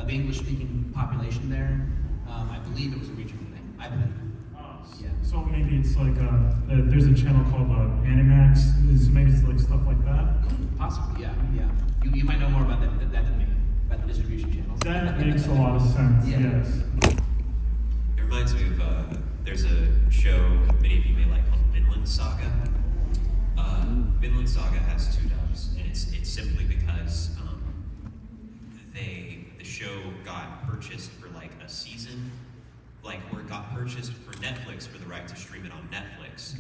the English-speaking population there. I believe it was a regional thing. I believe. Yeah. So maybe it's like there's a channel called Animax. Maybe it's like stuff like that. Possibly, yeah. You might know more about that than me, about the distribution channels. That makes a lot of sense. Yeah. Yes. It reminds me of there's a show many of you may like called Vinland Saga. Vinland Saga has 2 dubs, and it's simply because the show got purchased for like a season, or it got purchased for Netflix for the right to stream it on Netflix,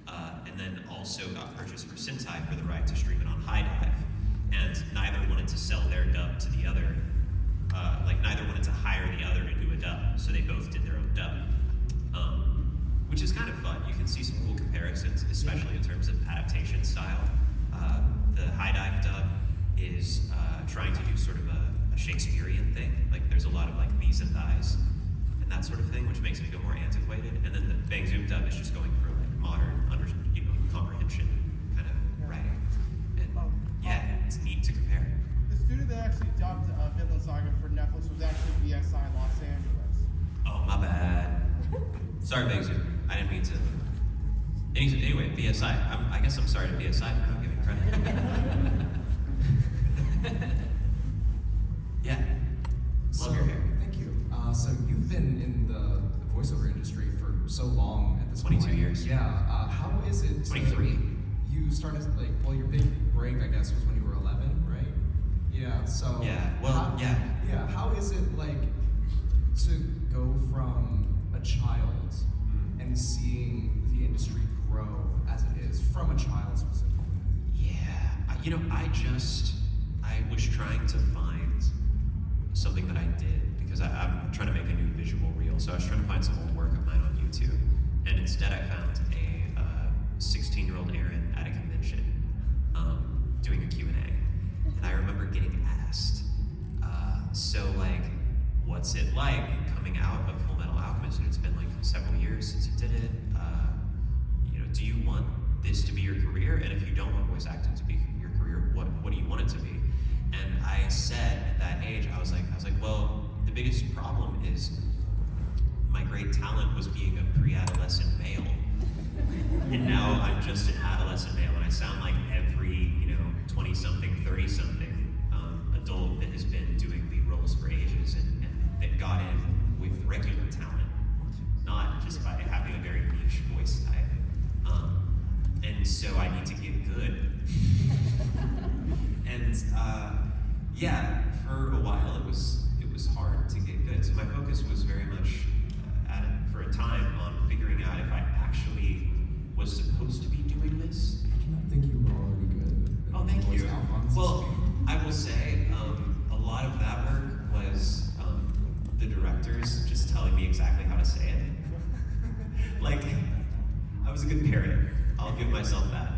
and then also got purchased for Sentai for the right to stream it on High Dive, and neither wanted to sell their dub to the other, neither wanted to hire the other to do a dub, so they both did their own dub, which is kind of fun. You can see some cool comparisons, especially in terms of adaptation style. The High Dive dub is trying to do sort of a Shakespearean thing, like there's a lot of like these and thys, and that sort of thing, which makes it feel more antiquated. And then the Bang Zoom dub is just going for like modern, comprehension kind of writing. And yeah, it's neat to compare. The studio that actually dubbed Vinland Saga for Netflix was actually BSI Los Angeles. Oh, my bad. Sorry, Bang Zoom. I didn't mean to. Anyway, BSI. I guess I'm sorry to BSI for not giving credit. Yeah. Love your hair. Thank you. So you've been in the voiceover industry for so long at this 22 point. years. Yeah. How is it? 23. You started your big break, I guess, was when you were 11, right? Yeah. So. Yeah. Well, yeah. Yeah. How is it to go from a child and seeing the industry grow as it is from a child specifically? Yeah. I was trying to find something that I did, because I'm trying to make a new visual reel. So I was trying to find some old work of mine on YouTube. And instead I found a 16-year-old Aaron at a convention doing a Q&A. And I remember getting asked, what's it like coming out of Full Metal Alchemist? And it's been like several years since you did it. Do you want this to be your career? And if you don't want voice acting to be your career, what do you want it to be? And I said at that age, I was like, well, the biggest problem is my great talent was being a pre-adolescent male. And now I'm just an adolescent male, and I sound like every 20-something, 30-something adult that has been doing lead roles for ages and that got in with regular talent, not just by having a very niche voice type. And so I need to get good. And for a while it was hard to get good. So my focus was very much for a time on figuring out if I actually was supposed to be doing this. I think you were already good. Oh, thank you. Well, I will say a lot of that work was the directors just telling me exactly how to say it. I was a good parrot. I'll give myself that.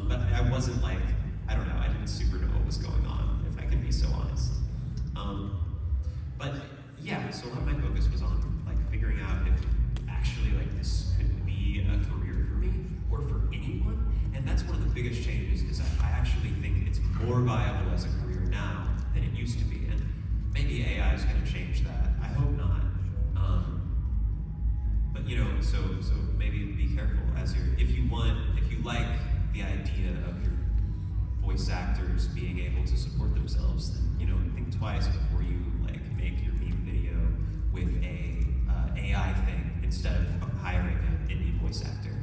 But I wasn't I don't know, I didn't super know what was going on, if I can be so honest. But yeah, so a lot of my focus was on figuring out if actually this could be a career for me or for anyone. And that's one of the biggest changes, is I actually think it's more viable as a career now than it used to be. And maybe AI is going to change that. I hope not. But so maybe be careful if you like the idea of your voice actors being able to support themselves, then think twice before you make your meme video with a AI thing instead of hiring an indie voice actor.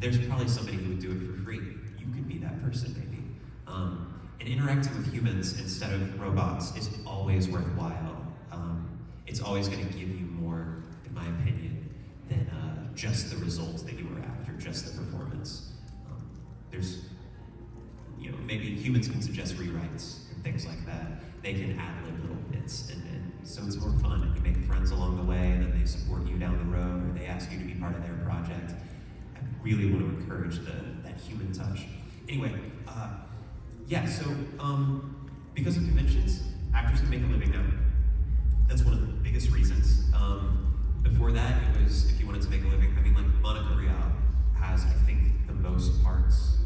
There's probably somebody who would do it for free. You could be that person, maybe. And interacting with humans instead of robots is always worthwhile. It's always going to give you more, in my opinion, than just the results that you were after, just the performance. There's, maybe humans can suggest rewrites and things like that. They can ad-lib little bits, and so it's more fun, and you make friends along the way, and then they support you down the road, or they ask you to be part of their project. I really want to encourage that human touch. Anyway, because of conventions, actors can make a living now. That's one of the biggest reasons. Before that, it was if you wanted to make a living. Monica Rial has, I think, the most parts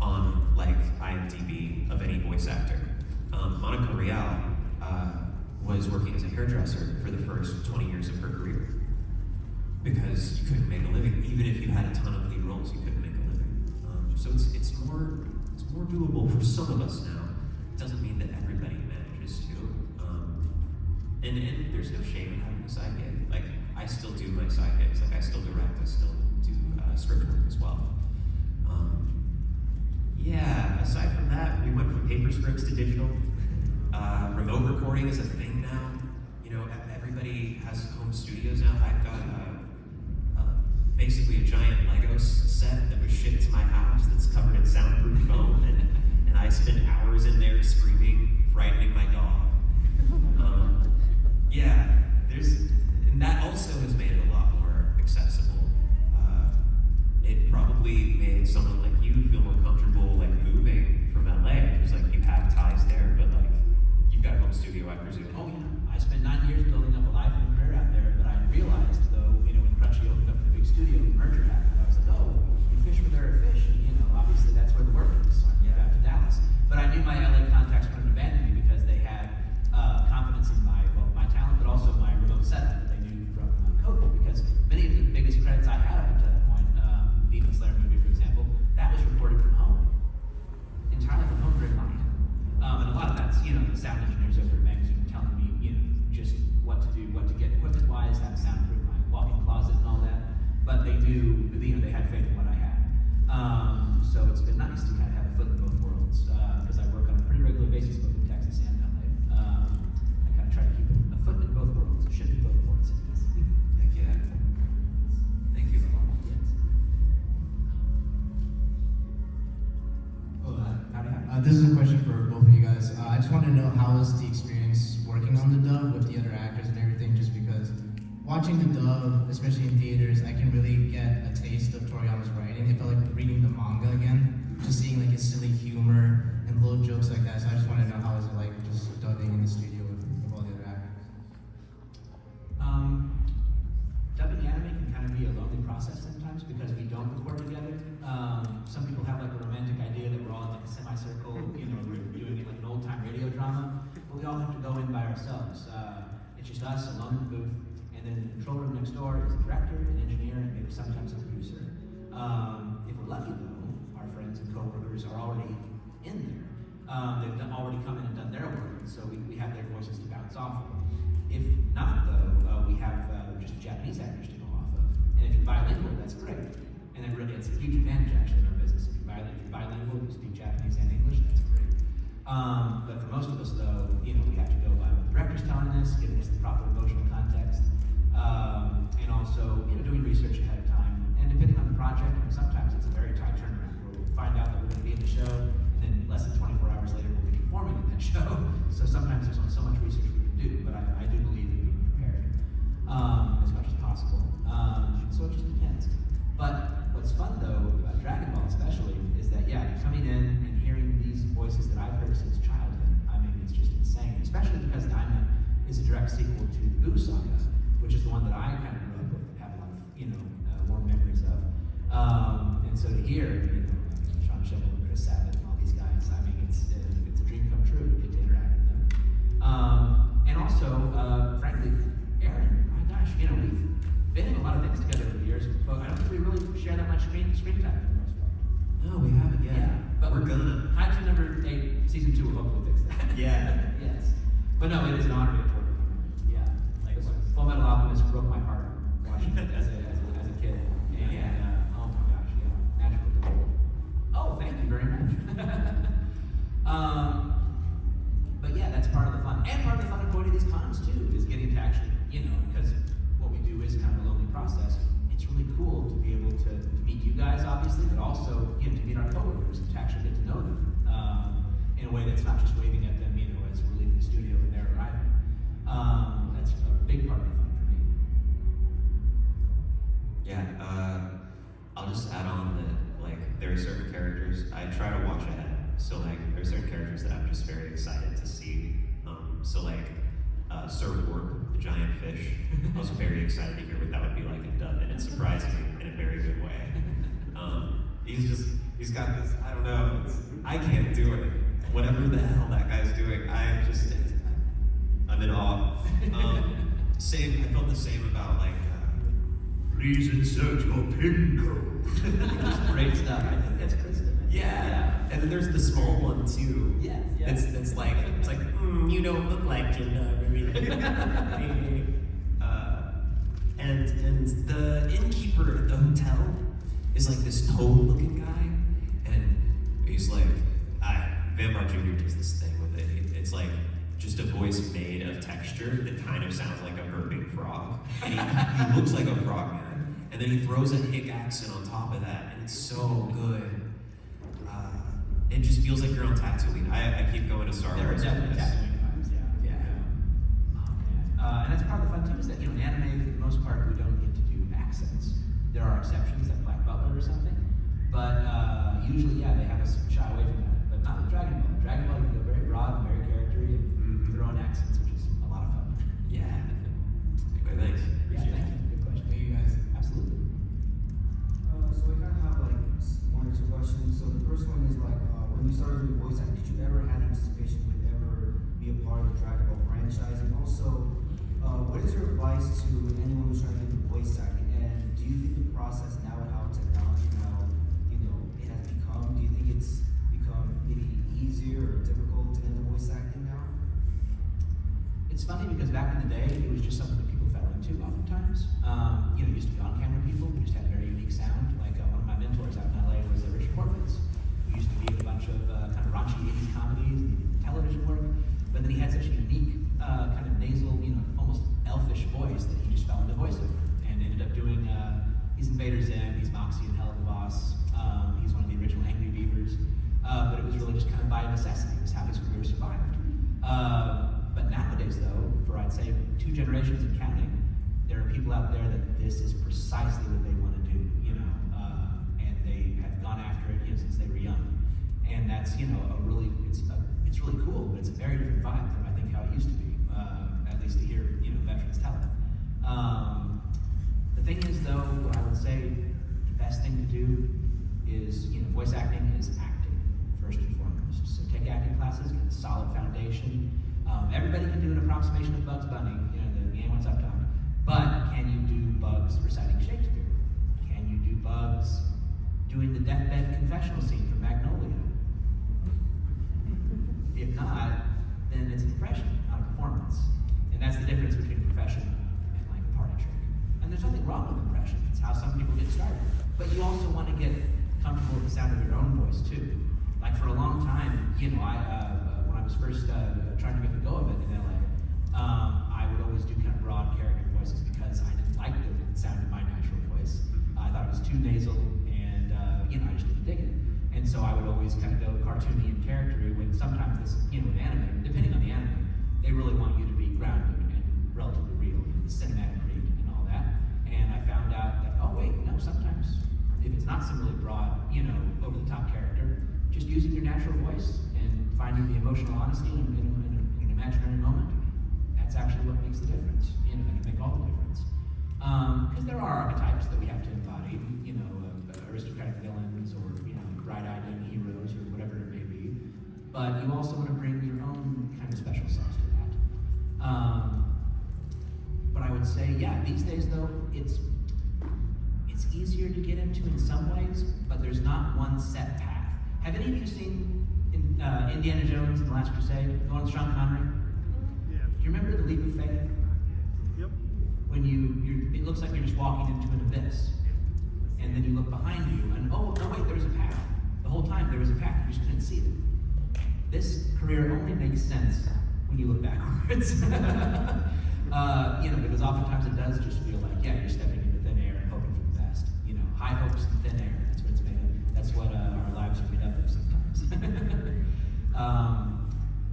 on IMDb of any voice actor. Monica Rial was working as a hairdresser for the first 20 years of her career. Because you couldn't make a living. Even if you had a ton of lead roles, you couldn't make a living. So it's more doable for some of us now. It doesn't mean that everybody manages to. And there's no shame in having a side gig. Like, I still do my side gigs. Like, I still direct, I still do script work as well. Yeah, aside from that, we went from paper scripts to digital. Remote recording is a thing now. You know, everybody has home studios now. I've got basically a giant Lego set that was shipped to my house that's covered in soundproof foam, and I spend hours in there screaming, frightening my dog. Yeah, and that also has made it a lot more accessible. It probably made someone like you feel more comfortable like moving from LA, because like you have ties there, but like you've got a home studio, I presume. Oh yeah, I spent 9 years building up a life and career out there, but I realized though, you know, when Crunchy opened up the big studio, the merger happened, I was like, oh, you fish where there are fish, and you know, obviously that's where the work is, so I moved out to Dallas. But I knew my LA contacts wouldn't abandon me because they had confidence in my talent, but also my remote setup that they knew from COVID, because many of the biggest credits I had up until that point, Demon Slayer movie, for example, that was recorded from home. Entirely from home during lockdown. And a lot of that's, you know, the sound engineers over at Magazine telling me, you know, just what to do, what to get equipment-wise, how to soundproof my walk-in closet and all that. But they knew, you know, they had faith in what I had. So it's been nice to kind of have a foot in both worlds, because I work on a pretty regular basis both in Texas and LA. I kind of try to keep a foot in both worlds, a ship in both ports. Heck yeah. Thank you. Yes. This is a question for both of you guys. I just want to know, how was the experience working on the dub with the other actors and everything, just because watching the dub, especially in theaters, I can really get a taste of Toriyama's writing. It felt like reading the manga again, just seeing like his silly humor and little jokes like that. So I just want to know, how was it like just dubbing in the studio with all the other actors? Dubbing anime can kind of be a lonely process sometimes because we don't record together. Some people have like a romantic idea that we're all in like a semicircle, you know, we're doing it like an old-time radio drama, but we all have to go in by ourselves. It's just us alone in the booth, and then in the control room next door is a director, an engineer, and maybe sometimes a producer. If we're lucky though, our friends and co-workers are already in there. They've already come in and done their work, so we have their voices to bounce off of. If not though, we have just Japanese actors to go off of. And if you're bilingual, that's great. And then really it's a huge advantage actually in our business. If you're bilingual, you speak Japanese and English, that's great. But for most of us though, you know, we have to go by what the director's telling us, giving us the proper emotional context, and also, you know, doing research ahead of time. And depending on the project, sometimes it's a very tight turnaround where we'll find out that we're going to be in the show, and then less than 24 hours later we'll be performing in that show. So sometimes there's only so much research we can do, but I do believe in being prepared as much as possible. So it just depends. But what's fun though about Dragon Ball especially is that, yeah, coming in and hearing these voices that I've heard since childhood, I mean, it's just insane. Especially because Daima is a direct sequel to the Buu Saga, which is the one that I kind of grew up with and have a lot of, you know, warm memories of. And so to hear, you know, Sean Schimmel and Chris Sabat and all these guys, I mean, it's a dream come true to get to interact with them. And also, frankly, Aaron, my gosh, you know, we've been in a lot of things together over the years, but I don't think we really share that much screen time for the most part. No, we haven't yet. Yeah, but we're gonna. Hydra number 8, season 2 will hopefully fix that. Yeah. Yes. But no, it is an honor to get to work with him. Yeah. Like Full Metal Alchemist broke my heart watching it as a kid. And oh my gosh, yeah, magical gold. Oh, thank you very much. But yeah, that's part of the fun. And part of the fun of going to these cons too is getting to actually, you know, because what we do is kind of a lonely process. It's really cool to be able to meet you guys, obviously, but also, you know, to meet our coworkers and to actually get to know them in a way that's not just waving at them, you know, as we're leaving the studio and they're arriving. That's a big part of the fun for me. Yeah, I'll just add on that, like, there are certain characters, I try to watch ahead. So, like, there are certain characters that I'm just very excited to see. So, like, Sir Warp, the giant fish, I was very excited to hear what that would be like in dub, and it surprised me in a very good way. He's got this, I don't know, I can't do it. Whatever the hell that guy's doing, I'm in awe. Same. I felt the same about like. Please insert your PIN code. Great stuff. I think that's Kristen. Yeah. And then there's the small one too. Yeah. That's like it's like you don't look like Jim and the innkeeper at the hotel is like this toad-looking guy, and he's like, Vampire Jr. does this thing with it. It's like just a voice made of texture that kind of sounds like a burping frog. And he looks like a frog man, and then he throws a hick accent on top of that, and it's so good. It just feels like you're on Tatooine. I keep going to Star There are Wars. definitely Tatooine vibes, yeah. Oh, man. And that's part of the fun too, is that, in anime, for the most part, we don't get to do accents. There are exceptions, like Black Butler or something, but usually, they have us shy away from that. But not with Dragon Ball. Dragon Ball, you can go very broad and very charactery and throw in accents, which is a lot of fun. Yeah. Anyway, thanks. Yeah, thank you. Good question. Thank you guys. Absolutely. So I kind of have like one or two questions. So the first one is like, when you started doing voice acting, did you ever have anticipation you would ever be a part of the Dragon Ball franchise? And also, what is your advice to anyone who's trying to get into voice acting? And do you think the process now with how technology now, it has become, do you think it's become maybe easier or difficult to get into voice acting now? It's funny because back in the day, it was just something that people fell into oftentimes. It used to be on-camera people who just had very unique sound. Like one of my mentors out in LA was Richard Horvitz, who used to be in a bunch of kind of raunchy 80s comedies and television work. But then he had such a unique kind of nasal, almost elfish voice that he just fell into voiceover and ended up doing, he's in Vader Zim, he's Moxie in Hell of a Boss, he's one of the original Angry Beavers. But it was really just kind of by necessity. It was how his career survived. But nowadays, though, for I'd say 2 generations and counting, there are people out there that this is precisely what they want to do, and they have gone after it since they were young. And that's, it's really cool, but it's a very different vibe from I think how it used to be, at least to hear, veterans tell it. The thing is, though, what I would say the best thing to do is, voice acting is acting, first and foremost. So take acting classes, get a solid foundation. Everybody can do an approximation of Bugs Bunny, the game What's Up Doc. But can you do Bugs reciting Shakespeare? Can you do Bugs doing the deathbed confessional scene from Magnolia? If not, then it's an impression, not a performance. And that's the difference between profession and like a party trick. And there's nothing wrong with impression. It's how some people get started. But you also want to get comfortable with the sound of your own voice too. Like for a long time, when I was first trying to make a go of it in LA, I would always do kind of broad character voices because I didn't like the sound of my natural voice. I thought it was too nasal, and I just didn't dig it. And so I would always kind of go cartoony and charactery when sometimes this, in anime, depending on the anime, they really want you to be grounded and relatively real, the cinematic read and all that. And I found out that, sometimes if it's not some really broad, over the top character, just using your natural voice and finding the emotional honesty in an imaginary moment, that's actually what makes the difference. That can make all the difference. Because there are archetypes that we have to embody, aristocratic villains or, bright-eyed young heroes or whatever it may be. But you also want to bring your own kind of special sauce to that. But I would say, these days though, it's easier to get into in some ways, but there's not one set path. Have any of you seen Indiana Jones and the Last Crusade, the one with Sean Connery? Yeah. Do you remember the leap of faith? Yep. When it looks like you're just walking into an abyss, and then you look behind you, and wait, there was a path. The whole time there was a path, you just couldn't see it. This career only makes sense when you look backwards. Because oftentimes it does just feel like, you're stepping into thin air and hoping for the best. High hopes and thin air, that's what it's made of. That's what our lives are made up of sometimes.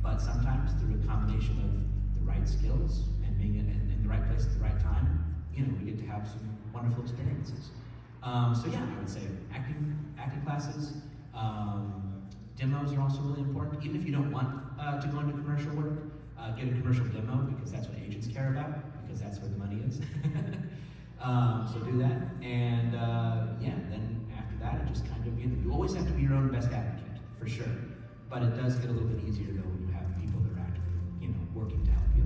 But sometimes through a combination of the right skills and being in the right place at the right time, we get to have some wonderful experiences. I would say acting classes, demos are also really important. Even if you don't want to go into commercial work, get a commercial demo because that's what agents care about, because that's where the money is. So do that, and then after that, it just kind of, you always have to be your own best advocate, for sure. But it does get a little bit easier though when you have people that are actively, working to help you.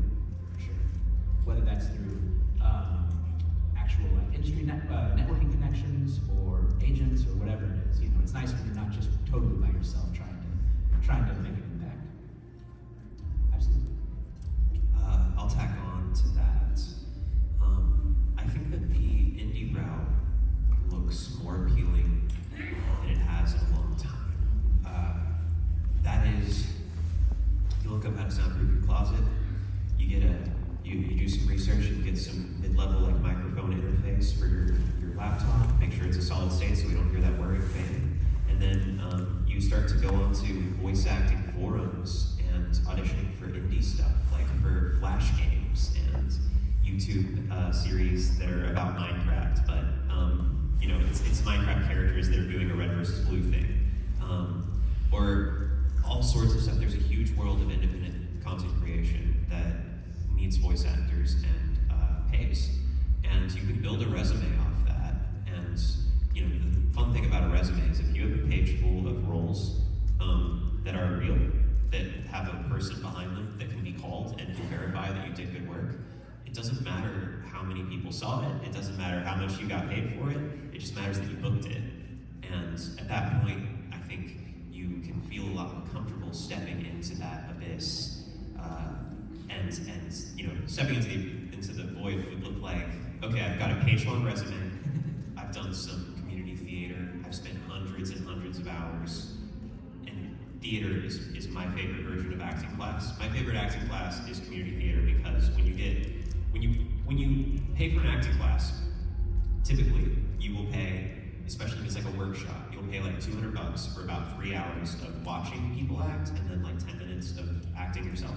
whether that's through actual like industry networking connections or agents or whatever it is. You know, it's nice when you're not just totally by yourself trying to make an impact. Absolutely. I'll tack on to that. I think that the indie route looks more appealing than it has in a long time. That is, you look up how to soundproof your closet, you do some research and get some mid-level like microphone interface for your laptop, make sure it's a solid state so we don't hear that whirring fan. And then you start to go onto voice acting forums and auditioning for indie stuff, like for Flash games and YouTube series that are about Minecraft, but you know, it's Minecraft characters that are doing a red versus blue thing. Or all sorts of stuff. There's a huge world of independent content creation that needs voice actors and pays. And you can build a resume off that. And you know, the fun thing about a resume is if you have a page full of roles that are real, that have a person behind them that can be called and can verify that you did good work, it doesn't matter how many people saw it, it doesn't matter how much you got paid for it, it just matters that you booked it. And at that point, I think you can feel a lot more comfortable stepping into that abyss. And you know, stepping into the void would look like, okay, I've got a page-long resume, I've done some community theater, I've spent hundreds and hundreds of hours, and theater is my favorite version of acting class. My favorite acting class is community theater because when you pay for an acting class, typically you will pay, especially if it's like a workshop, you'll pay like $200 for about 3 hours of watching people act and then like 10 minutes of acting yourself.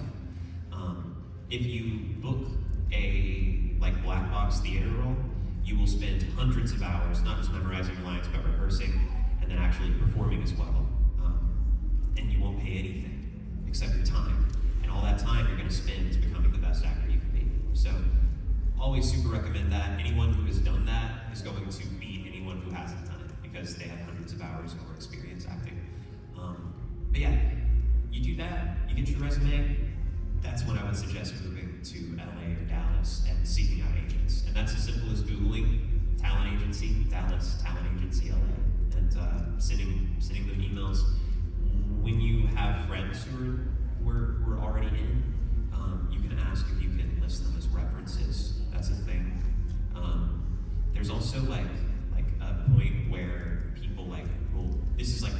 If you book a like black box theater role, you will spend hundreds of hours not just memorizing your lines but rehearsing and then actually performing as well. And you won't pay anything except your time. And all that time you're going to spend becoming the best actor you can be. So always super recommend that. Anyone who has done that is going to beat anyone who hasn't done it because they have hundreds of hours more experience acting. But yeah, you do that, you get your resume, that's when I would suggest moving to LA or Dallas and seeking out agents. And that's as simple as Googling talent agency, Dallas, talent agency, LA, and sending them emails. When you have friends who are already in, you can ask if you can list them as references. That's a thing. There's also like a point where people like, well, this is like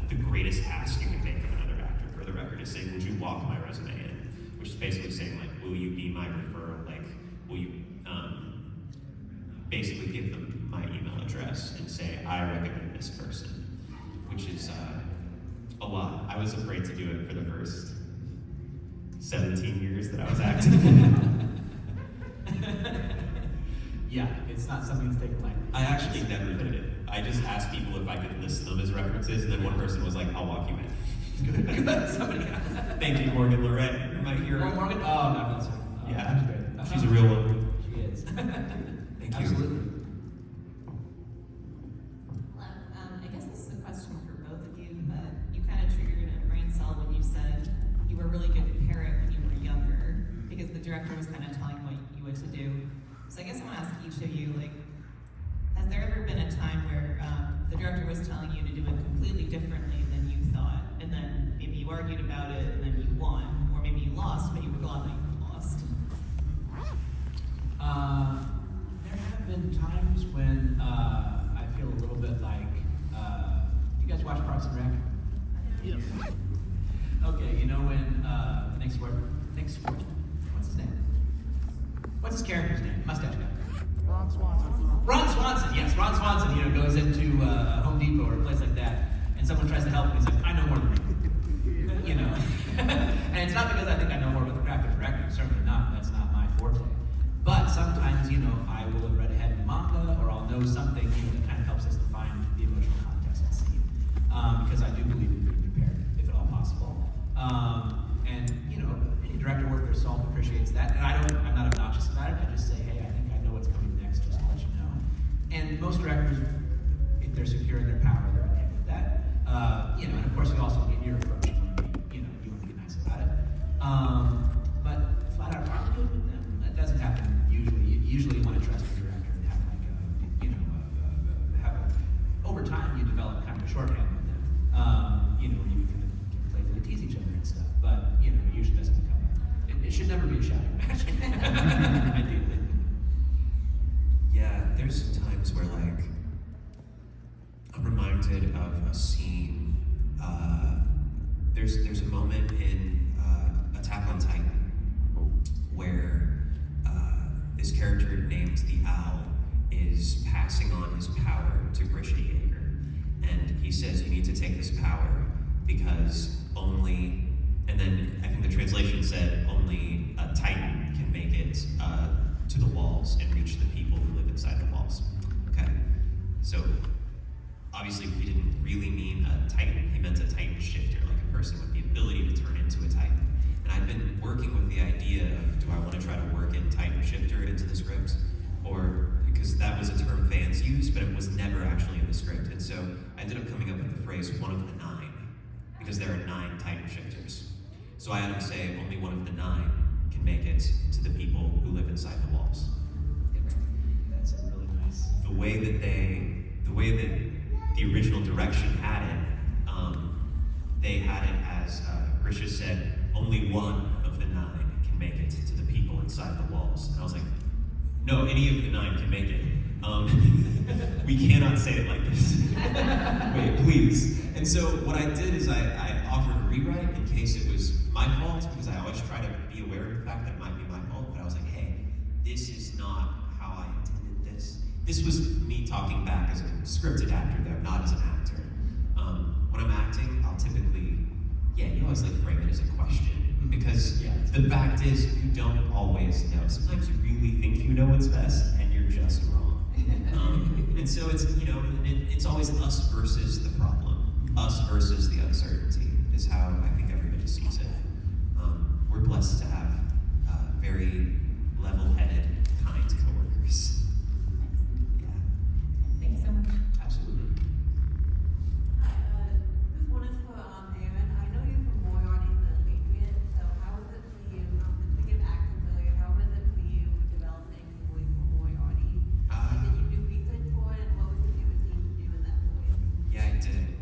the greatest ask you can make of another actor, for the record, is saying, would you walk my resume in? Which is basically saying like, will you be my referral? Like, will you basically give them my email address and say, I recommend this person, which is a lot. I was afraid to do it for the first 17 years that I was acting. Yeah, it's not something to take lightly. I actually never did it. I just asked people if I could list them as references, and then one person was like, I'll walk you in. Somebody. Thank you, Morgan Lorette. You're my hero. Oh, Morgan? Oh, God bless her. Oh, Yeah, that's great. she's a real one. She is. Thank you. Absolutely. Hello. I guess this is a question for both of you, but you kind of triggered a brain cell when you said you were a really good parent when you were younger, because the director was kind of telling you what to do. So I guess I want to ask each of you, like, has there ever been a time where the director was telling you to do it completely differently than you thought, and then maybe you argued about it and then you won, or maybe you lost, but you were glad that you lost? There have been times when I feel a little bit like, you guys watch Parks and Rec? Yes. Okay, you know when Nick Swartzman, what's his name? What's his character's name? Mustache guy. Ron Swanson. Ron Swanson, yes, Ron Swanson, you know, goes into Home Depot or a place like that, and someone tries to help him, he's like, I know more than you. You know? And it's not because I think I know more about the craft of directing, certainly not, that's not my forte. But sometimes, you know, I will have read ahead in the manga, or I'll know something, you know, that kind of helps us define the emotional context of the scene. Because I do believe in being prepared, if at all possible. And, you know, any director worth their salt appreciates that. And I'm not obnoxious about it, I just say, hey, I think I know what's coming next, just to let you know. And most directors, if they're secure in their power, they're okay with that. You know, and of course you also get your approach, you want to be nice about it. But flat out argue with them, that doesn't happen mask. I do. Yeah, there's times where like I'm reminded of a scene. There's a moment in Attack on Titan where this character named the Owl is passing on his power to Grisha Yeager, and he says you need to take this power because only, and then I think the translation said only a Titan can make it to the walls and reach the people who live inside the walls. Okay, so obviously he didn't really mean a Titan, he meant a Titan shifter, like a person with the ability to turn into a Titan. And I've been working with the idea of, do I want to try to work in Titan shifter into the script? Or, because that was a term fans used, but it was never actually in the script. And so I ended up coming up with the phrase, one of the 9, because there are 9 Titan shifters. So I had him say, only one of the 9 can make it to the people who live inside the walls. That's really nice. The way that the original direction had it, they had it as Grisha said, only one of the 9 can make it to the people inside the walls. And I was like, no, any of the 9 can make it. We cannot say it like this. Wait, please. And so what I did is I offered a rewrite in case it was my fault, because I always try to be aware of the fact that it might be my fault, but I was like, hey, this is not how I intended this. This was me talking back as a scripted actor though, not as an actor. When I'm acting, I'll typically, you always like frame it as a question, because the fact is you don't always know. Sometimes you really think you know what's best, and you're just wrong. And so it's, it's always us versus the problem, us versus the uncertainty is how I think everybody sees it. We're blessed to have very level-headed, kind coworkers. Yeah. Thank you so much. Absolutely. This one is for Aaron. I know you from Moriarty and the Patriot, so how is it for you, speaking of acting failure, how was it for you developing the voice for Moriarty? Did you do research for it, and what was your favorite scene to do in that voice? Yeah, I did.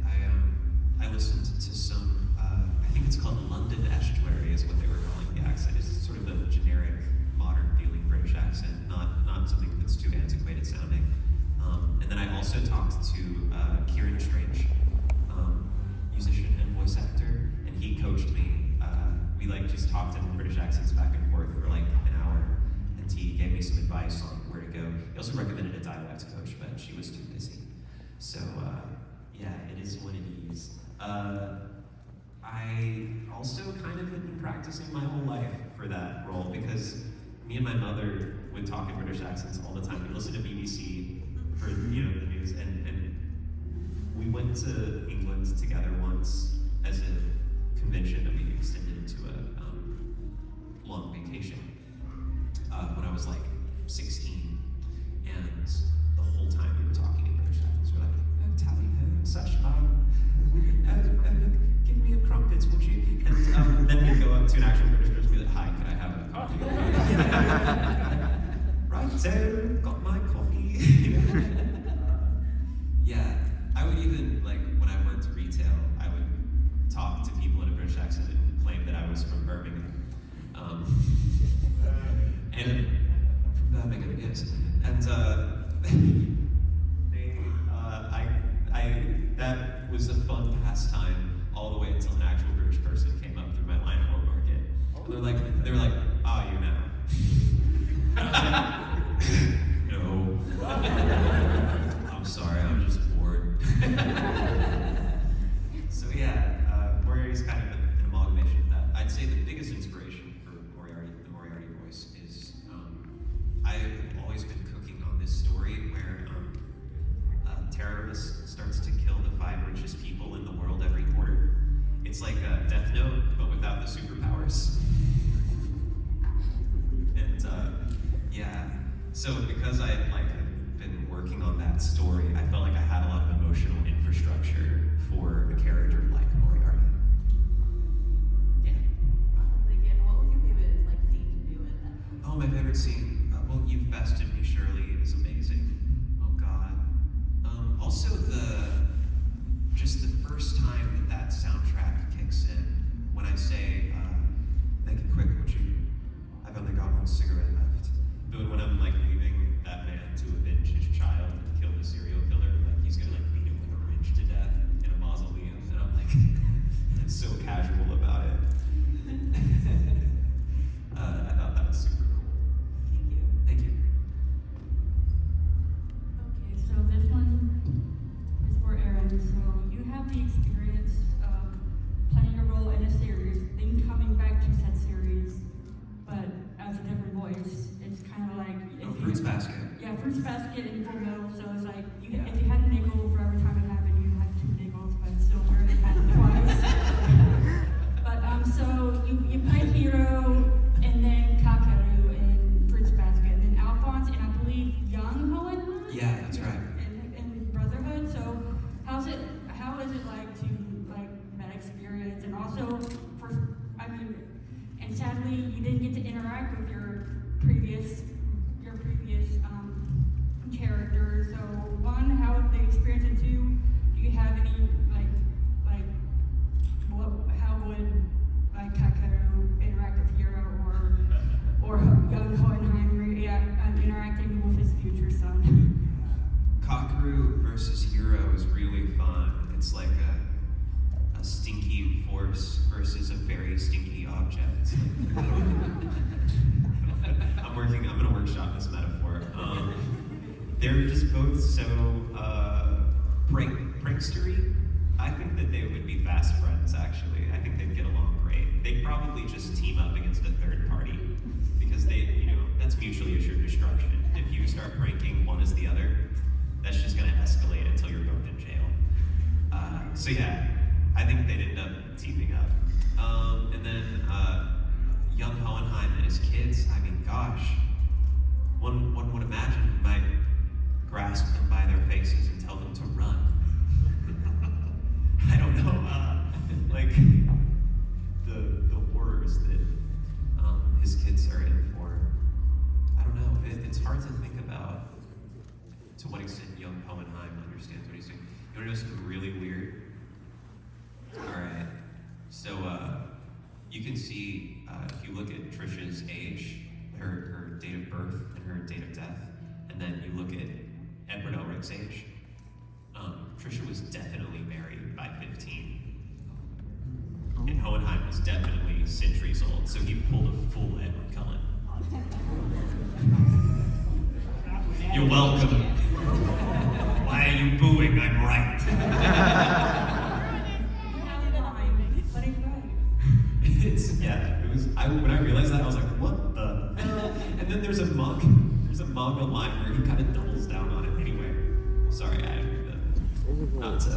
I listened to some, I think it's called London Estuary is what they were calling the accent. It's sort of a generic, modern feeling British accent, not something that's too antiquated sounding. And then I also talked to Kieran Strange, musician and voice actor, and he coached me. We just talked in British accents back and forth for like an hour, and he gave me some advice on where to go. He also recommended a dialect coach, but she was too busy. So it is what it is. I also kind of had been practicing my whole life for that role, because me and my mother would talk in British accents all the time. We listened to BBC for the news, and we went to England together once as a convention that we extended into a long vacation when I was like 16, and the whole time we were talking in British accents. We're like, tally ho, such give me a crumpets, would you? And then we'd go up to an actual British person and be like, hi, can I have a coffee? Right, so got my coffee. I would even, when I worked retail, I would talk to people in a British accent and claim that I was from Birmingham. And from Birmingham, yes. And that was a fun pastime all the way until an actual British person came up through my line at World Market. They were like, you now. No. I'm sorry, I'm just bored. So Moriarty's kind of an amalgamation of that. I'd say the biggest inspiration for the Moriarty voice is I've always been cooking on this story where a terrorist starts to kill the 5 richest people in the world every quarter. It's like a Death Note, but without the superpowers. And so because I had been working on that story, I felt like I had a lot of emotional infrastructure for a character like Moriarty. Yeah. Again, what was your favorite scene to do in that? Oh, my favorite scene. Well, You've Bested Me, Shirley is amazing. Oh God. Also just the first time that soundtrack kicks in, when I say, make it quick, would you? I've only got one cigarette left. But when I'm like leaving that man to avenge his child and kill the serial killer, like he's gonna like beat him with a wrench to death in a mausoleum, and I'm like, so casual about it. I thought that was super cool. Thank you. Thank you. Okay, so this one is for Aaron. So you have the experience of playing a role in a series, then coming back to said series, but as a different voice. It's kind of like Fruits Basket. Yeah, Fruits Basket and Full Metal. So it's like if you had a nickel for every time it happened, you had 2 nickels, but it's still weird it happened twice. But so you played Hero and then Kakeru in Fruits Basket, and then Alphonse and I believe Young Hohenheim? Yeah, that's right. In Brotherhood. So how is it like to like that experience, and also and sadly you didn't get to interact with your previous characters. So one, how was the experience, and two, do you have any how would like Kakeru interact with Hero or young Hohenheim interacting with his future son? Kakeru versus Hero is really fun. It's like a stinky force versus a very stinky object. I'm gonna workshop this metaphor. They're just both so prankstery. I think that they would be fast friends, actually. I think they'd get along great. They'd probably just team up against a third party because that's mutually assured destruction. If you start pranking one as the other, that's just gonna escalate until you're both in jail. So yeah, I think they'd end up teaming up. And then young Hohenheim and his kids, I mean, gosh, one would imagine he might grasp them by their faces and tell them to run. I don't know, like the horrors that his kids are in for. I don't know, it's hard to think about to what extent young Hohenheim understands what he's doing. You wanna know something really weird? Alright, so you can see, if you look at Trisha's age, her date of birth and her date of death, and then you look at Edward Elric's age, Trisha was definitely married by 15. And Hohenheim was definitely centuries old, so he pulled a full Edward Cullen. You're welcome. Why are you booing? I'm right. When I realized that, I was like, what the hell? And then there's a monk online where he kind of doubles down on it anyway. Sorry, I didn't mean not to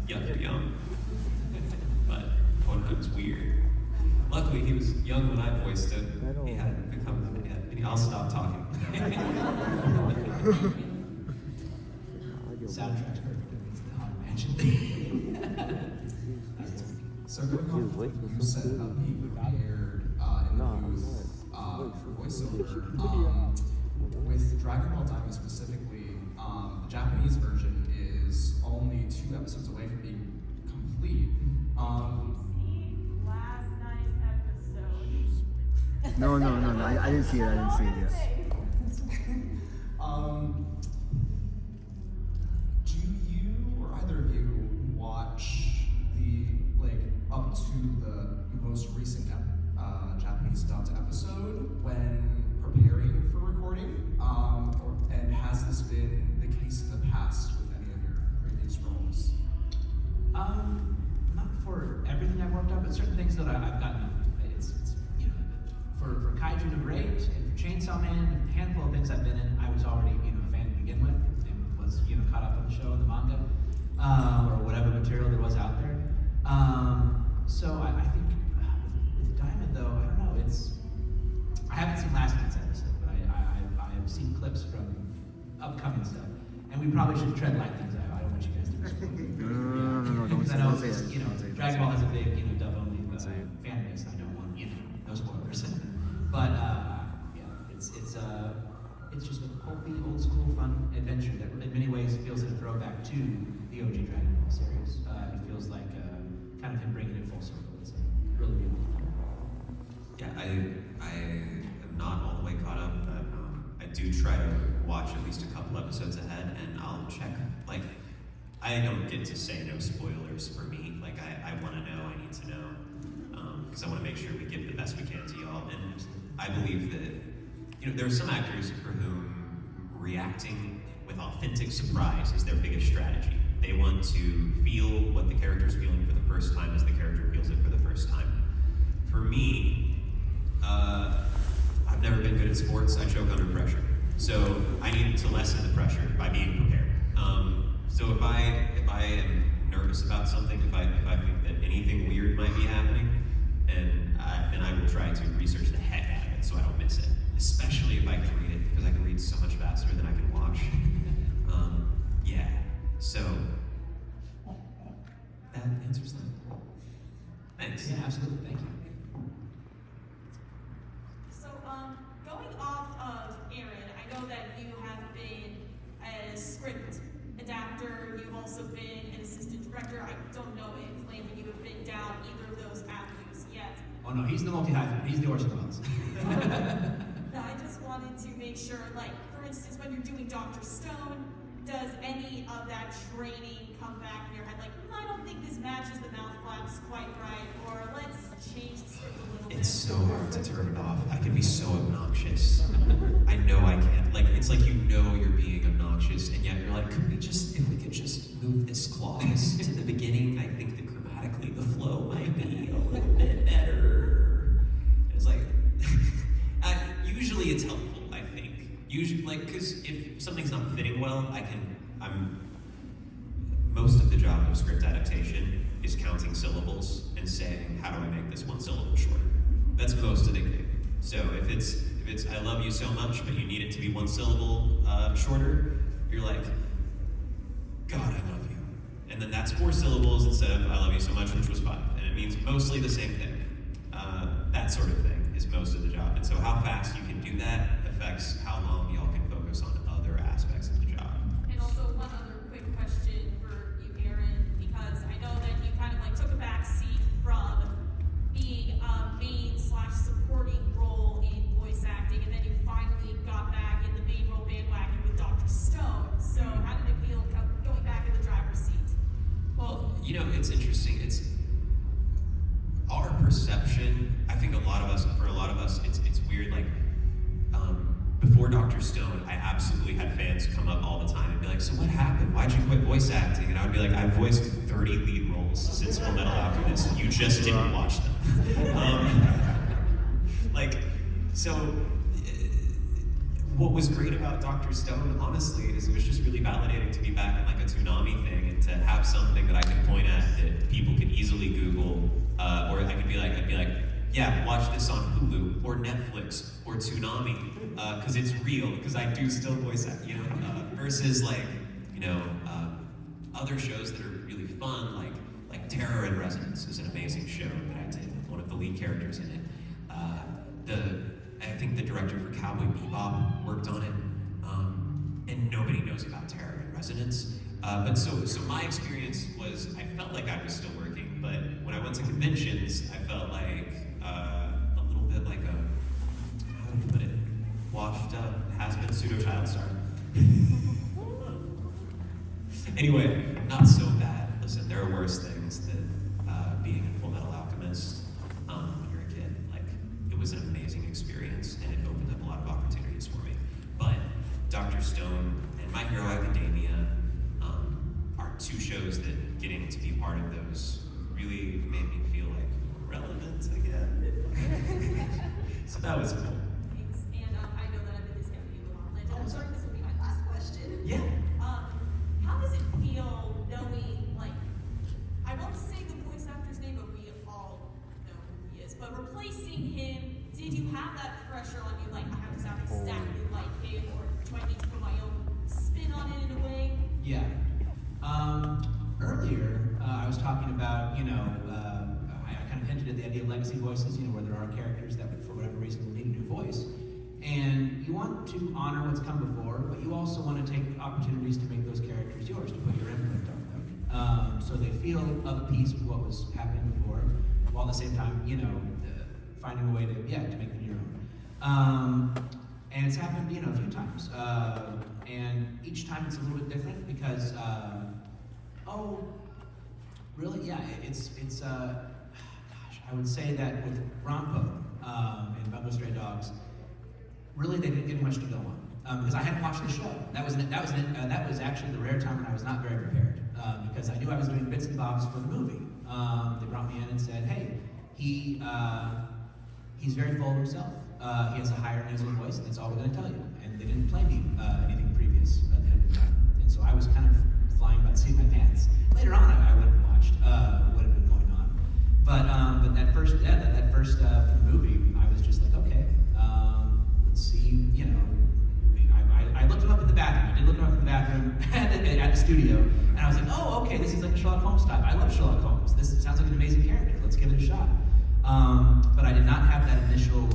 yuck your yum. But Hohenheim's weird. Luckily, he was young when I voiced it. He hadn't become that yet. I'll stop talking. Soundtrack's perfect. It's the Haunted Mansion. So going off of what you said about being prepared in the booth for voiceover, with Dragon Ball Daima specifically, the Japanese version is only 2 episodes away from being complete. Last night's episode. No, I didn't see it yet. Do you or either of you watch up to the most recent Japanese dubbed episode when preparing for recording? And has this been the case in the past with any of your previous roles? Not for everything I've worked on, but certain things that I've gotten. It's for Kaiju the Great and for Chainsaw Man, a handful of things I've been in, I was already a fan to begin with, and was caught up on the show and the manga, or whatever material there was out there. So I think with Daima though, I don't know. I haven't seen last night's episode, but I have seen clips from upcoming stuff, and we probably should tread light things out. I don't want you guys to spoil it. No, don't say it. Dragon Ball has a big dub only fan base. I don't want no spoilers. But it's just a pulpy, old school, fun adventure that in many ways feels like a throwback to the OG Dragon Ball series. It feels like kind of him bringing it full circle. It's really beautiful. Yeah, I am not all the way caught up, but I do try to watch at least a couple episodes ahead, and I'll check. Like, I don't get to say no spoilers for me. Like, I want to know, I need to know, because I want to make sure we give the best we can to y'all. And I believe that, there are some actors for whom reacting with authentic surprise is their biggest strategy. They want to feel what the character's feeling for the first time as the character feels it for the first time. For me, I've never been good at sports. I choke under pressure. So I need to lessen the pressure by being prepared. So if I am nervous about something, if I think that anything weird might be happening, then I will try to research the heck out of it so I don't miss it. Especially if I can read it, because I can read so much faster than I can watch. Yeah. So that answers that. Thanks. Yeah, absolutely. Thank you. So, going off of Aaron, I know that you have been a script adapter, you've also been an assistant director. I don't know if Landon, you have been down either of those avenues yet. Oh no, he's the multi-hyphen. He's the Orson Welles. No, I just wanted to make sure, like, for instance, when you're doing Dr. Stone, does any of that training come back in your head? Like, I don't think this matches the mouth flaps quite right, or let's change the script a little bit. It's so hard to turn it off. I can be so obnoxious. I know I can. Like, it's like you're being obnoxious, and yet you're like, if we could just move this clause to the beginning, I think that grammatically the flow might be a little bit better. It's like, usually it's helpful, I think. Usually, like, because if something's not fitting well, most of the job of script adaptation is counting syllables and saying, how do I make this one syllable shorter? That's most of the thing. So if it's I love you so much, but you need it to be one syllable shorter, you're like, God, I love you. And then that's 4 syllables instead of I love you so much, which was 5. And it means mostly the same thing. That sort of thing is most of the job. And so how fast you can do that affects how long y'all can focus on other aspects of the job. And also one other quick question for you, Aaron, because I know that you kind of like took a back seat from being a main/supporting role in voice acting, and then you finally got back in the main role bandwagon with Dr. Stone. So how did it feel going back in the driver's seat? Well, it's interesting. It's our perception. I think for a lot of us, it's weird. Like, before Dr. Stone, I absolutely had fans come up all the time and be like, so what happened? Why'd you quit voice acting? And I would be like, I've voiced 30 lead roles since Full Metal Alchemist. You just didn't watch them. What was great about Dr. Stone, honestly, is it was just really validating to be back in like a Toonami thing and to have something that I could point at that people could easily Google, or I'd be like, yeah, watch this on Hulu or Netflix or Toonami, because it's real, because I do still voice act, versus other shows that are really fun, like Terror in Resonance is an amazing show that I did with one of the lead characters in it. I think the director for Cowboy Bebop worked on it, and nobody knows about Terror in Resonance. But so my experience was, I felt like I was still working, but when I went to conventions, I felt like a little bit like how do you put it, washed up, has-been pseudo-child star. Anyway, not so bad. Listen, there are worse things than being in Full Metal Alchemist when you're a kid. Like, it was an amazing experience, and it opened up a lot of opportunities for me. But Dr. Stone and My Hero Academia are 2 shows that getting to be part of those really made me feel like relevant again. So that was cool. Thanks. And I know that I've been discounting you a lot. Landon, I'm sorry, this will be my last question. Yeah. How does it feel knowing, like, I won't say the voice actor's name, but we all know who he is, but replacing him, did you have that pressure on you, like, I have to sound exactly like him, or do I need to put my own spin on it in a way? Yeah. Earlier, I was talking about, I kind of hinted at the idea of legacy voices, where there are characters that, for whatever reason, will need a new voice. And you want to honor what's come before, but you also want to take opportunities to make those characters yours, to put your input on them. So they feel of a piece with what was happening before, while at the same time, finding a way to make them your own. And it's happened, a few times. And each time it's a little bit different because, really? Yeah, it's I would say that with Ronpo and Bungo Stray Dogs, really they didn't get much to go on because I hadn't watched the show. That was actually the rare time when I was not very prepared because I knew I was doing bits and bobs for the movie. They brought me in and said, "Hey, he's very full of himself. He has a higher nasal voice, and that's all we're going to tell you." And they didn't play me anything previous that had been done, and so I was kind of flying by the seat of my pants. Later on, I went and watched what had been going on, but that first for the movie, I was just like, okay, let's see, I looked him up in the bathroom. I did look him up in the bathroom at the studio, and I was like, oh, okay, this is like a Sherlock Holmes type. I love Sherlock Holmes. This sounds like an amazing character. Let's give it a shot. But I did not have that initial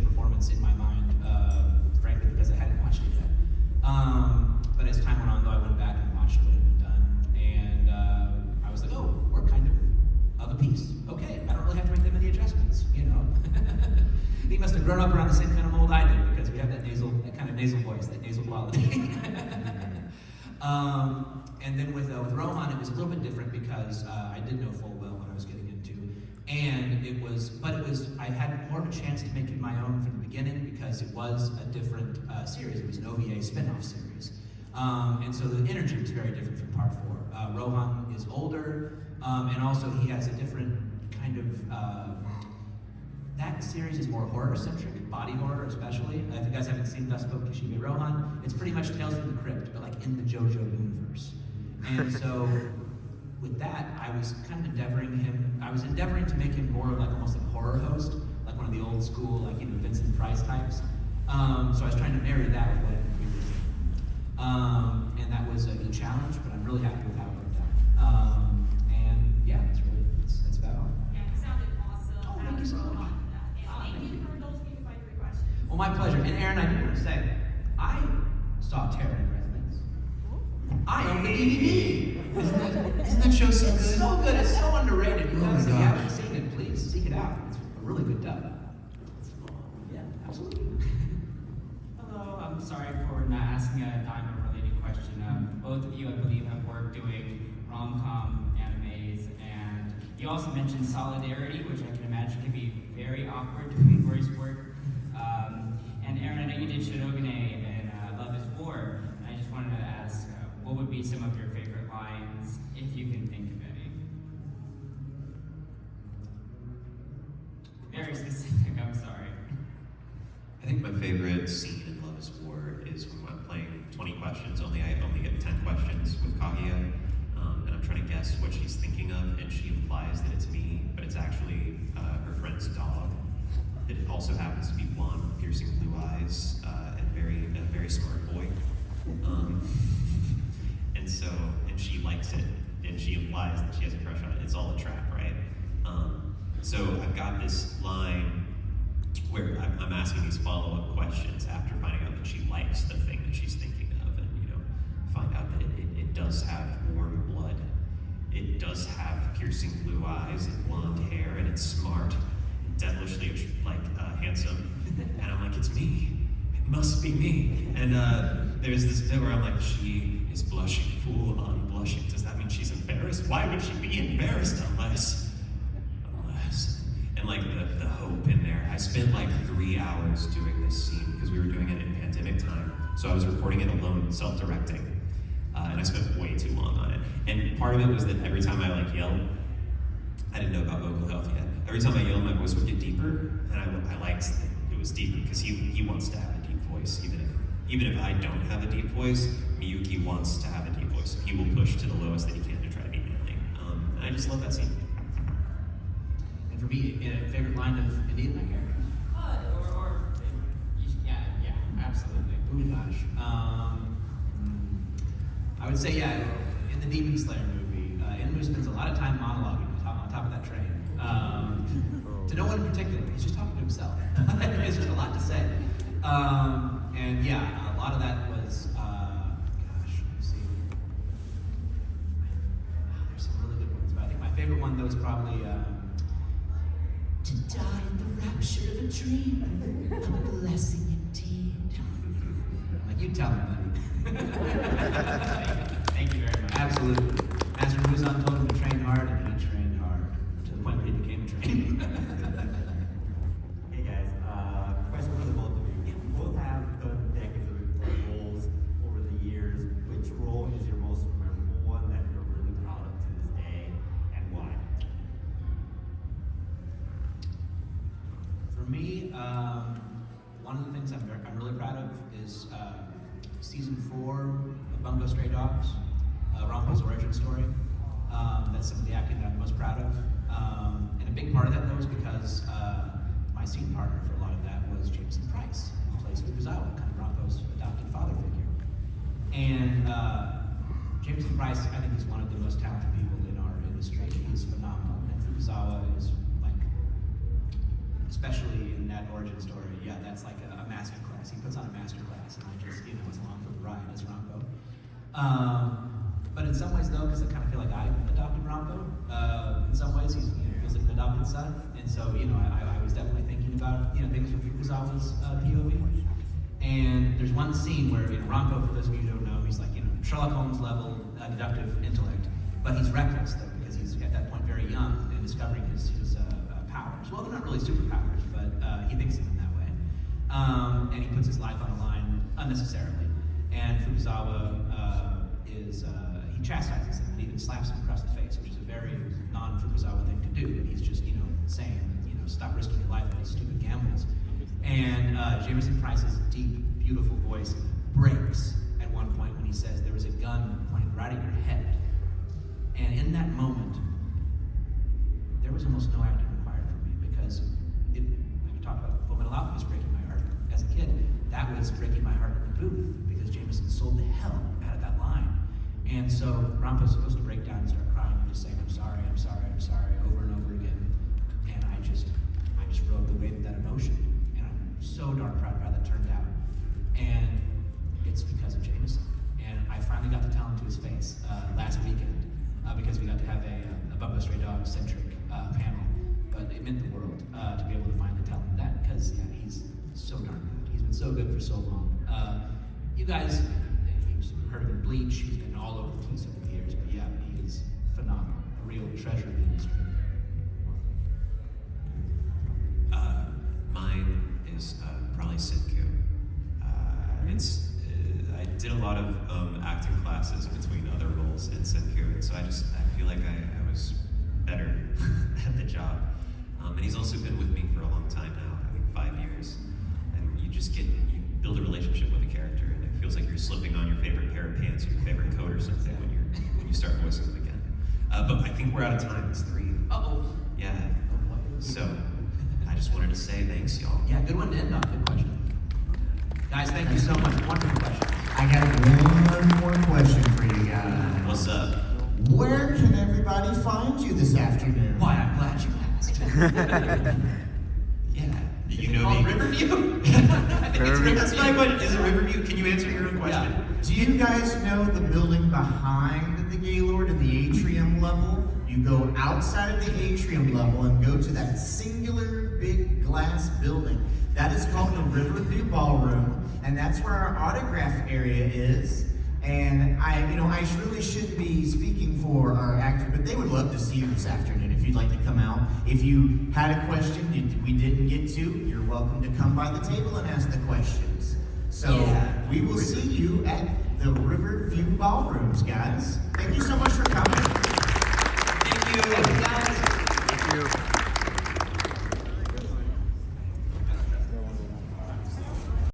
performance in my mind, frankly, because I hadn't watched it yet. But as time went on, though, I went back and watched what had been done, and I was like, oh, we're kind of a piece. Okay, I don't really have to make that many adjustments, He must have grown up around the same kind of mold I did, because we have that kind of nasal voice, that nasal quality. And then with Rohan, it was a little bit different because I did know full well what I was getting into. And I had more of a chance to make it my own from the beginning because it was a different series. It was an OVA spin-off series. And so the energy was very different from part 4. Rohan is older, and also he has a different kind of, that series is more horror-centric, body horror especially. If you guys haven't seen Vespo Kishibe Rohan, it's pretty much Tales from the Crypt, but like in the JoJo universe. And so with that, I was kind of endeavoring to make him more of like almost like a horror host, like one of the old school, like Vincent Price types. So I was trying to marry that with what we were doing. And that was a good challenge, but I'm really happy with how it worked out. And yeah, that's about all. Yeah, it sounded awesome. Oh, thank you so much. Thank you for indulging me with my 3 questions. Well, my pleasure. And Aaron, I do want to say, I saw Terror in Residence. I own the DVD. Isn't that show so good? It's so good. It's so underrated. Oh my If you gosh. haven't seen it, please seek it out. It's a really good dub. Yeah, absolutely. Hello, I'm sorry for not asking a Daima-related question. Both of you, I believe, have worked doing rom-com animes, and you also mentioned solidarity, which I can imagine can be very awkward doing voice work. And Aaron, I know you did Shirogane and Love is War, and I just wanted to ask, what would be some of your favorite lines, if you can think of any? Very specific, I'm sorry. I think my favorite scene in Love is War is when I'm playing 20 questions, I only get 10 questions with Kaguya, and I'm trying to guess what she's thinking of, and she implies that it's me, but it's actually her friend's dog. It also happens to be blonde, piercing blue eyes, and a very smart boy. And she likes it, and she implies that she has a crush on it. It's all a trap, right? So I've got this line where I'm asking these follow-up questions after finding out that she likes the thing that she's thinking of, and find out that it does have warm blood, it does have piercing blue eyes and blonde hair, and it's smart, and devilishly handsome, and I'm like, it's me. It must be me. And there's this bit where I'm like, she is blushing, full on blushing. Does that mean she's embarrassed? Why would she be embarrassed unless? And the hope in there. I spent 3 hours doing this scene because we were doing it in pandemic time. So I was recording it alone, self-directing. And I spent way too long on it. And part of it was that every time I yelled, I didn't know about vocal health yet. Every time I yelled, my voice would get deeper, and I liked that it was deeper because he wants to have a deep voice, even if I don't have a deep voice. Miyuki wants to have a deep voice, so he will push to the lowest that he can to try to be manly. And I just love that scene. And for me, a favorite line of any of my characters? Yeah, absolutely. Oh gosh. I would say, in the Demon Slayer movie, Enmu spends a lot of time monologuing on top of that train. To no one in particular, he's just talking to himself. It's just a lot to say. And a lot of that was, let me see. There's some really good ones, but I think my favorite one, though, is probably, To die in the rapture of a dream, a blessing indeed. Like, you tell him, buddy. Thank you very much. Absolutely. Master Muzan told him to train hard, and he trained hard to the point where he became a trainee. Hey guys, question for the both of you. You both have done decades of roles over the years. Which role is your most memorable one that you're really proud of to this day, and why? For me, one of the things I'm really proud of is season 4 of Bungo Stray Dogs, Rampo's origin story. That's some of the acting that I'm most proud of. And a big part of that, though, is because my scene partner for a lot of that was Jameson Price, who plays Fukuzawa, kind of Rampo's adopted father figure. And Jameson Price, I think, is one of the most talented people in our industry. He's phenomenal. And Fukuzawa is, like, especially in that origin story, yeah, that's like a master class. He puts on a master class, and I just, was along for the ride as Rampo. But in some ways, though, because I kind of feel like I adopted Rampo, in some ways he feels like an adopted son. And so, I was definitely thinking about, things from Fukuzawa's POV. And there's one scene where, Rampo, for those of you who don't know, he's like, Sherlock Holmes level deductive intellect, but he's reckless, though, because he's at that point very young and discovering his powers. Well, they're not really superpowers, but he thinks of them that way. And he puts his life on the line unnecessarily. And Fukuzawa he chastises him and even slaps him across the face, which is a very non-Fukuzawa thing to do. But he's just, saying, stop risking your life on these stupid gambles. And Jameson Price's deep, beautiful voice breaks at one point when he says there was a gun pointed right at your head. And in that moment, there was almost no acting required from me because like we talked about, Full Metal Alchemist breaking my heart as a kid. That was breaking my heart in the booth because Jameson sold the hell out of that line. And so Rampo's supposed to break down and start crying and just saying, I'm sorry, over and over again. And I just rode the wave of that emotion. And I'm so darn proud of how that turned out. And it's because of Jameson. And I finally got to tell him to his face last weekend because we got to have a Bungo Stray Dogs centric panel. But it meant the world to be able to finally tell him that because he's so darn good. He's been so good for so long. You guys, you've heard of him Bleach. He's been all over the place over the years. But yeah, he is phenomenal. A real treasure of the industry. Mine is probably Senku. I did a lot of acting classes between other roles in Senku, and so I feel like I was better at the job. And he's also been with me for a long time now, I think 5 years. And you build a relationship with a character, and it feels like you're slipping on your favorite pair of pants or your favorite coat or something when you start voicing them again. But I think we're out of time. It's 3. Uh-oh. Yeah. So I just wanted to say thanks, y'all. Yeah, good one to end on. Good question. Guys, thank you so much. Wonderful question. I got one more question for you guys. What's up? Where can everybody find you this afternoon? Why, I'm glad you asked. Yeah. You know me. Riverview? That's my question. Is it Riverview? Can you answer your own question? Yeah. Do you guys know the building behind the Gaylord in the atrium level? You go outside of the atrium level and go to that singular big glass building. That is called the Riverview Ballroom, and that's where our autograph area is. And I really should be speaking for our actor, but they would love to see you this afternoon if you'd like to come out. If you had a question we didn't get to, you're welcome to come by the table and ask the questions. So we will see you at the Riverview Ballrooms, guys. Thank you so much for coming.